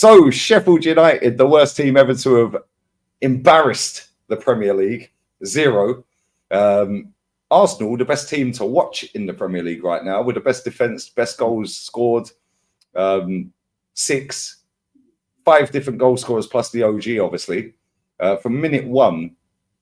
So, Sheffield United, the worst team ever to have embarrassed the Premier League, 0. Arsenal, the best team to watch in the Premier League right now, with the best defence, best goals scored, 6, 5 different goal scorers plus the OG, obviously. From minute 1,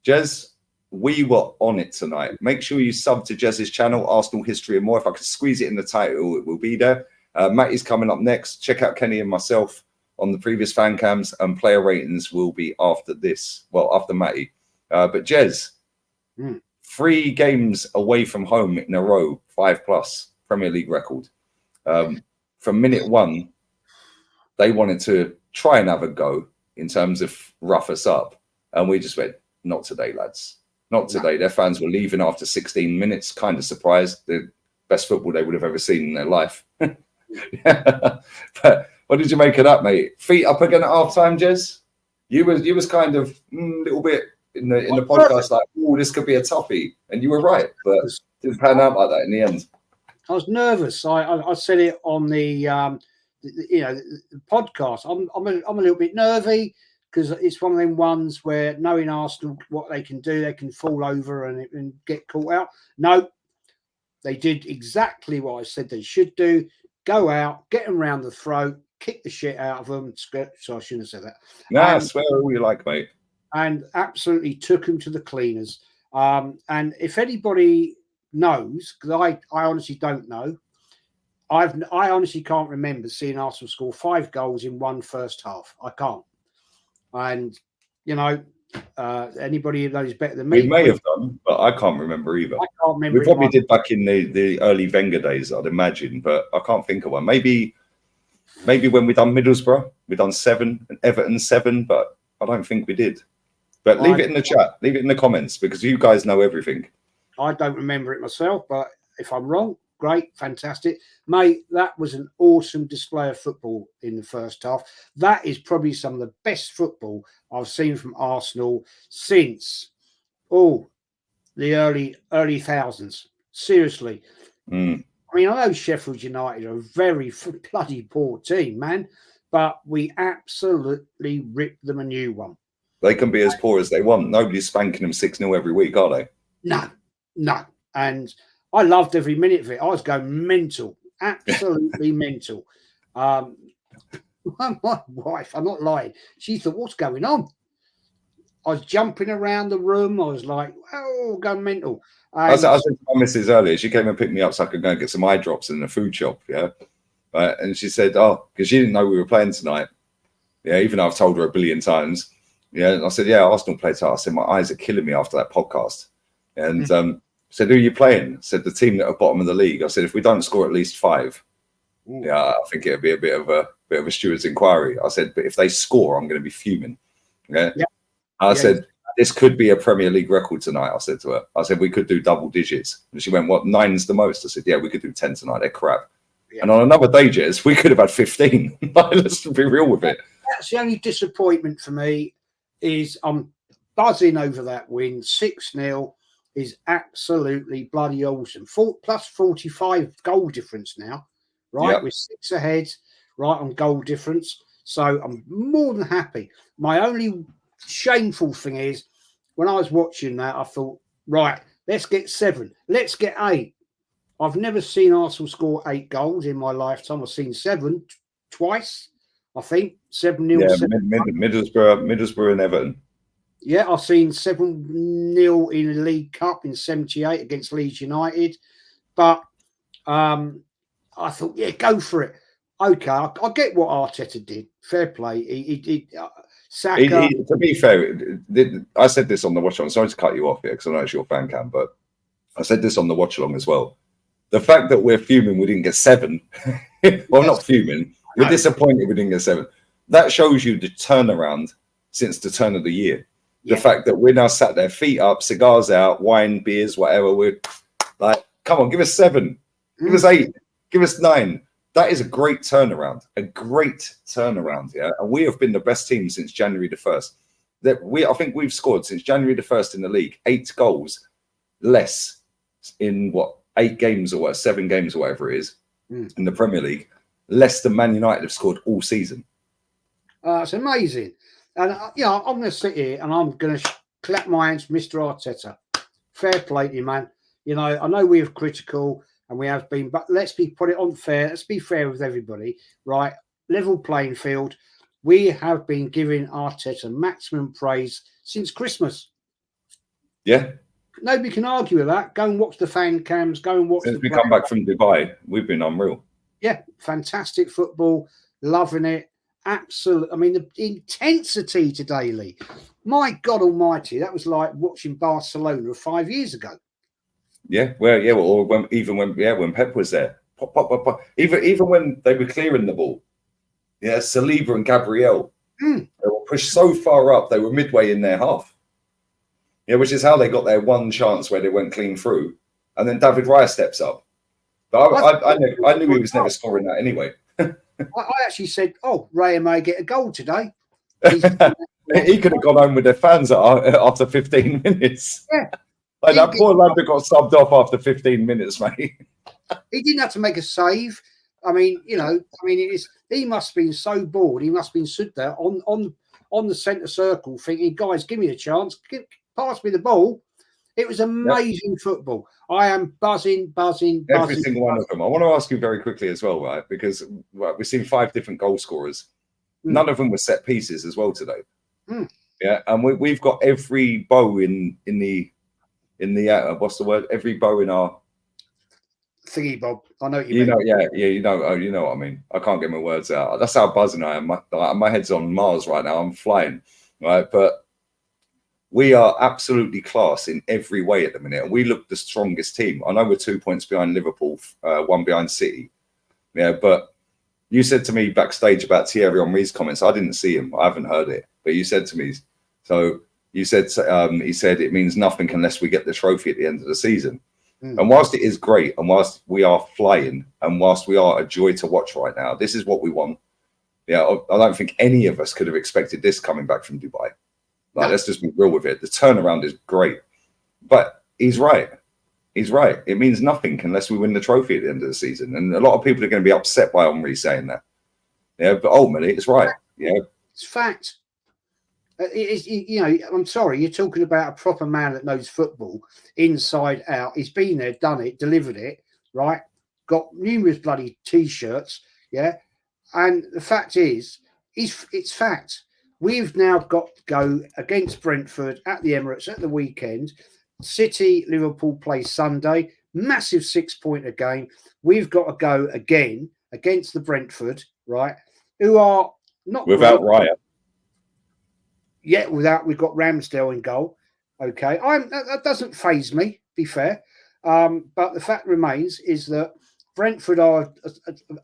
Jez, we were on it tonight. Make sure you sub to JEZ'S channel, Arsenal History and More. If I could squeeze it in the title, it will be there. Matty's coming up next. Check out Kenny and myself on the previous fan cams, and player ratings will be after this. Well, after Matty. But Jez, 3 games away from home in a row, 5+ Premier League record. From minute 1, they wanted to try and have a go in terms of rough us up. And we just went, not today, lads. Not today. Their fans were leaving after 16 minutes. Kind of surprised. The best football they would have ever seen in their life. But what did you make of that, mate? Feet up again at half-time, Jez? You was kind of a little bit in the podcast like, oh, this could be a toughie. And you were right, but it didn't pan out like that in the end. I was nervous. I said it on the podcast. I'm a little bit nervy because it's one of them ones where knowing Arsenal, what they can do, they can fall over and get caught out. No, they did exactly what I said they should do. Go out, get them round the throat, kick the shit out of them. So I shouldn't have said that. Nah, swear all you like, mate. And absolutely took them to the cleaners. And if anybody knows, because I honestly don't know, I honestly can't remember seeing Arsenal score 5 goals in one first half. I can't. And anybody who knows better than me, we may have done, but I can't remember either. I can't remember. We probably did back in the early Wenger days, I'd imagine, but I can't think of one. Maybe when we done Middlesbrough, we done 7 and Everton 7, but I don't think we did. But leave it in the chat, leave it in the comments, because you guys know everything. I don't remember it myself, but if I'm wrong, great, fantastic. Mate, that was an awesome display of football in the first half. That is probably some of the best football I've seen from Arsenal since, the early thousands. Seriously. I mean, I know Sheffield United are a very bloody poor team, man, but we absolutely ripped them a new one. They can be as poor as they want. Nobody's spanking them 6-0 every week, are they? No. And I loved every minute of it. I was going mental, absolutely mental. My wife, I'm not lying, she thought, what's going on? I was jumping around the room. I was like, oh, going mental. I said to my missus earlier, she came and picked me up so I could go and get some eye drops in the food shop, yeah? Right? And she said, because she didn't know we were playing tonight. Yeah, even though I've told her a billion times. Yeah, and I said, yeah, Arsenal play tonight. I said, my eyes are killing me after that podcast. And said, who are you playing? I said, the team that are bottom of the league. I said, if we don't score at least 5, yeah, I think it'd be a bit of a steward's inquiry. I said, but if they score, I'm going to be fuming. Yeah. I said, this could be a Premier League record tonight. I said to her, I said, we could do double digits. And she went, what, 9's the most? I said, yeah, we could do 10 tonight. They're crap. Yeah. And on another day, Jez, we could have had 15. Let's be real with it. That's the only disappointment for me is I'm buzzing over that win. 6-0 is absolutely bloody awesome. Plus 45 goal difference now, right? Yep. We're 6 ahead, right, on goal difference. So I'm more than happy. My only shameful thing is when I was watching that, I thought, right, let's get 7. Let's get 8. I've never seen Arsenal score 8 goals in my lifetime. I've seen 7 twice, I think. 7-0. Yeah, Middlesbrough and Everton. Yeah, I've seen 7-0 in the League Cup in 78 against Leeds United. But I thought, yeah, go for it. Okay, I get what Arteta did. Fair play. Saka. To be fair, I said this on the watch along. Sorry to cut you off here because I know it's your fan cam, but I said this on the watch along as well. The fact that we're fuming we didn't get 7. Well, not fuming. We're disappointed we didn't get 7. That shows you the turnaround since the turn of the year. The fact that we're now sat there, feet up, cigars out, wine, beers, whatever. We're like, come on, give us 7, give us 8, give us 9. That is a great turnaround, yeah. And we have been the best team since January the 1st. I think we've scored since January the 1st in the league 8 goals less in 8 games or 7 games or whatever it is in the Premier League, less than Man United have scored all season. It's amazing. And, I'm going to sit here and I'm going to clap my hands for Mr. Arteta. Fair play to you, man. I know we are critical and we have been, but let's put it on fair. Let's be fair with everybody, right? Level playing field. We have been giving Arteta maximum praise since Christmas. Yeah. Nobody can argue with that. Go and watch the fan cams. Go and watch. Since we come back from Dubai, we've been unreal. Yeah, fantastic football. Loving it. Absolutely. I mean, the intensity today, Lee. My God Almighty, that was like watching Barcelona 5 years ago. Yeah, or when Pep was there, pop, pop, pop, pop. Even when they were clearing the ball, Saliba and Gabriel, they were pushed so far up they were midway in their half. Yeah, which is how they got their one chance where they went clean through, and then David Raya steps up. But I knew he was never scoring that anyway. I actually said, "Oh, Raya may get a goal today." He could have gone home with their fans after 15 minutes. Yeah. Like that poor lad that got subbed off after 15 minutes, mate. He didn't have to make a save. I mean, he must have been so bored. He must have been stood there on the centre circle thinking, guys, give me a chance. Pass me the ball. It was amazing football. I am buzzing. Every single one of them. I want to ask you very quickly as well, right? Because we've seen 5 different goal scorers. None of them were set pieces as well today. Yeah, and we've got every bow in the what's the word? Every bow in our thingy bob. I know what you mean. You know what I mean. I can't get my words out. That's how buzzing I am. My head's on Mars right now. I'm flying, right? But we are absolutely class in every way at the minute, and we look the strongest team. I know we're 2 points behind Liverpool, 1 behind City. Yeah, but you said to me backstage about Thierry Henry's comments. I didn't see him. I haven't heard it, but you said to me. So you said he said it means nothing unless we get the trophy at the end of the season. And whilst it is great, and whilst we are flying, and whilst we are a joy to watch right now, this is what we want. Yeah, I don't think any of us could have expected this coming back from Dubai. Like, let's just be real with it. The turnaround is great, but he's right. He's right. It means nothing unless we win the trophy at the end of the season. And a lot of people are going to be upset by Henry saying that. Yeah, but ultimately, it's right. Yeah, it's fact. I'm sorry, you're talking about a proper man that knows football inside out. He's been there, done it, delivered it, right? Got numerous bloody T-shirts, yeah. And the fact is, it's fact. We've now got to go against Brentford at the Emirates at the weekend. City, Liverpool play Sunday. Massive 6-pointer game. We've got to go again against the Brentford, right? Who are not without Raya. Yeah, we've got Ramsdale in goal. Okay, that doesn't faze me. Be fair, but the fact remains is that Brentford are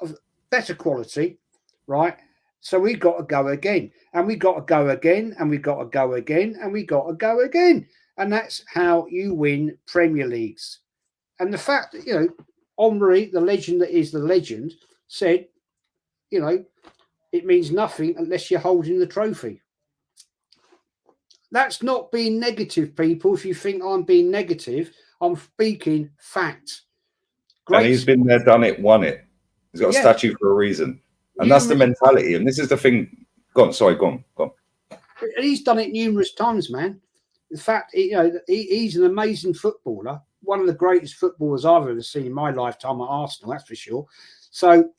of better quality, right? So we got to go again, and we got to go again, and we got to go again, and we got to go again, and that's how you win Premier Leagues. And the fact that Henry, the legend that is the legend, said, it means nothing unless you're holding the trophy. That's not being negative, people. If you think I'm being negative, I'm speaking fact. And he's been there, done it, won it. He's got a statue for a reason. And that's the mentality. And this is the thing. Go on. And he's done it numerous times, man. In fact, he's an amazing footballer. One of the greatest footballers I've ever seen in my lifetime at Arsenal, that's for sure. So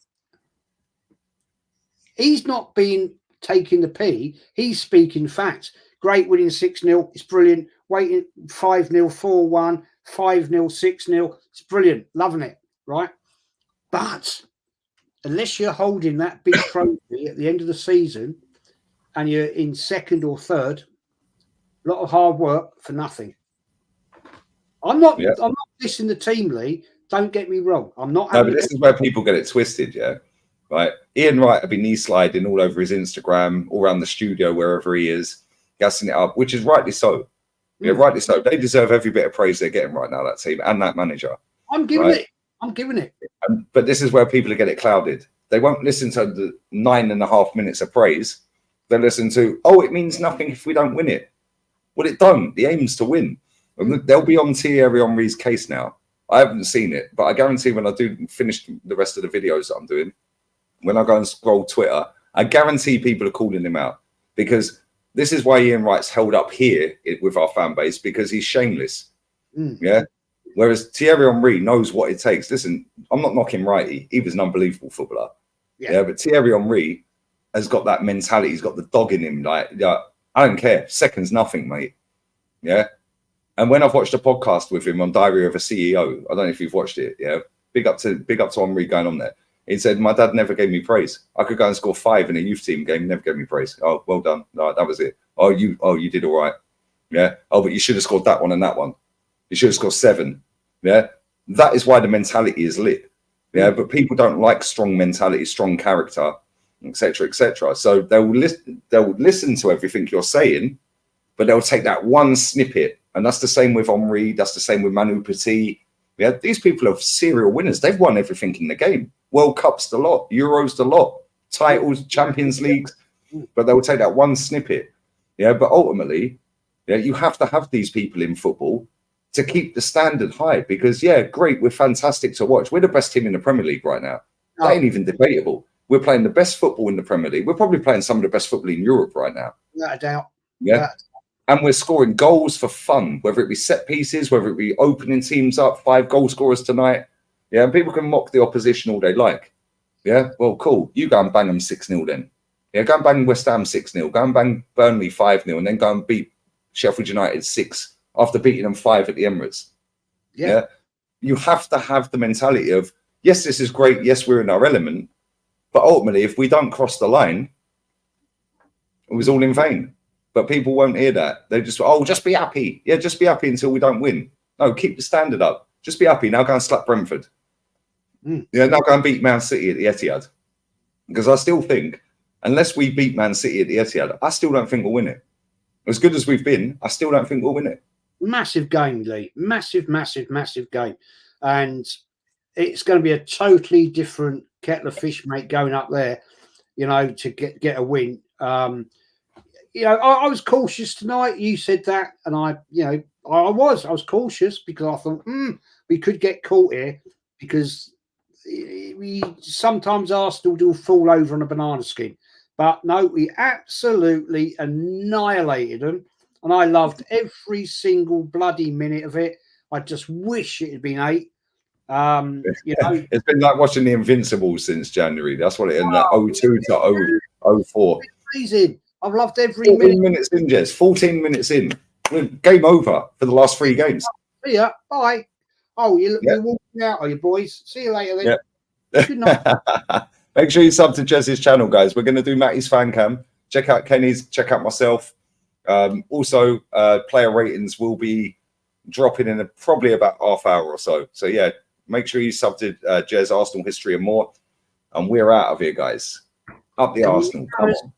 he's not being taking the pee. He's speaking facts. Great winning 6-0. It's brilliant. Waiting 5-0, 4-1, 5-0, 6-0. It's brilliant. Loving it, right? But unless you're holding that big trophy at the end of the season and you're in second or third, a lot of hard work for nothing. I'm not dissing the team, Lee. Don't get me wrong. I'm not. No, but this is where people get it twisted, yeah. Right? Ian Wright have been knee sliding all over his Instagram, all around the studio, wherever he is, gassing it up, which is rightly so. Yeah, rightly so. They deserve every bit of praise they're getting right now, that team and that manager. I'm giving it. But this is where people get it clouded. They won't listen to the 9.5 minutes of praise. They listen to, it means nothing if we don't win it. Well, it don't. The aim's to win. And they'll be on Thierry Henry's case now. I haven't seen it, but I guarantee when I do finish the rest of the videos that I'm doing, when I go and scroll Twitter I guarantee people are calling him out, because this is why Ian Wright's held up here with our fan base, because he's shameless. Yeah. Whereas Thierry Henry knows what it takes. Listen, I'm not knocking Wrighty. He was an unbelievable footballer. Yeah. But Thierry Henry has got that mentality. He's got the dog in him. Like, I don't care. Seconds, nothing, mate. Yeah. And when I've watched a podcast with him on Diary of a CEO, I don't know if you've watched it. Yeah. Big up to Henry going on there. He said, my dad never gave me praise. I could go and score 5 in a youth team game, never gave me praise. Oh, well done. No, that was it. Oh, you did all right. Yeah. Oh, but you should have scored that one and that one. You should have scored 7. Yeah. That is why the mentality is lit. Yeah. But people don't like strong mentality, strong character, etc., etc. So they'll listen to everything you're saying, but they'll take that one snippet. And that's the same with Henry. That's the same with Manu Petit. Yeah. These people are serial winners. They've won everything in the game. World Cups the lot, Euros the lot, titles, Champions Leagues, but they'll take that one snippet. Yeah, but ultimately, yeah, you have to have these people in football to keep the standard high, because, yeah, great, we're fantastic to watch. We're the best team in the Premier League right now. That ain't even debatable. We're playing the best football in the Premier League. We're probably playing some of the best football in Europe right now. Without a doubt. Yeah. And we're scoring goals for fun, whether it be set pieces, whether it be opening teams up, 5 goal scorers tonight. Yeah, and people can mock the opposition all they like. Yeah, well, cool. You go and bang them 6-0 then. Yeah, go and bang West Ham 6-0. Go and bang Burnley 5-0, and then go and beat Sheffield United 6 after beating them 5 at the Emirates. Yeah. You have to have the mentality of, yes, this is great. Yes, we're in our element. But ultimately, if we don't cross the line, it was all in vain. But people won't hear that. They just, just be happy. Yeah, just be happy until we don't win. No, keep the standard up. Just be happy. Now go and slap Brentford. Yeah, now go and beat Man City at the Etihad. Because I still think, unless we beat Man City at the Etihad, I still don't think we'll win it. As good as we've been, I still don't think we'll win it. Massive game, Lee. Massive, massive, massive game. And it's going to be a totally different kettle of fish, mate, going up there, you know, to get a win. You know, I was cautious tonight. You said that, and I was cautious, because I thought, we could get caught here, because we sometimes Arsenal do fall over on a banana skin. But no, we absolutely annihilated them, and I loved every single bloody minute of it. I just wish it had been 8. You know, it's been like watching the Invincibles since January. That's what it is. That 02 to 04. Amazing. I've loved every 14 minutes in, Jez. 14 minutes in. We're game over for the last 3 games. See ya. Bye. Oh, you're walking out, are you, boys? See you later then. Yep. Good night. Make sure you sub to JEZ'S channel, guys. We're going to do Matty's fan cam. Check out Kenny's. Check out myself. Also, player ratings will be dropping in probably about half hour or so. So, yeah, make sure you sub to JEZ, Arsenal history and more. And we're out of here, guys. Up the Arsenal. Come on.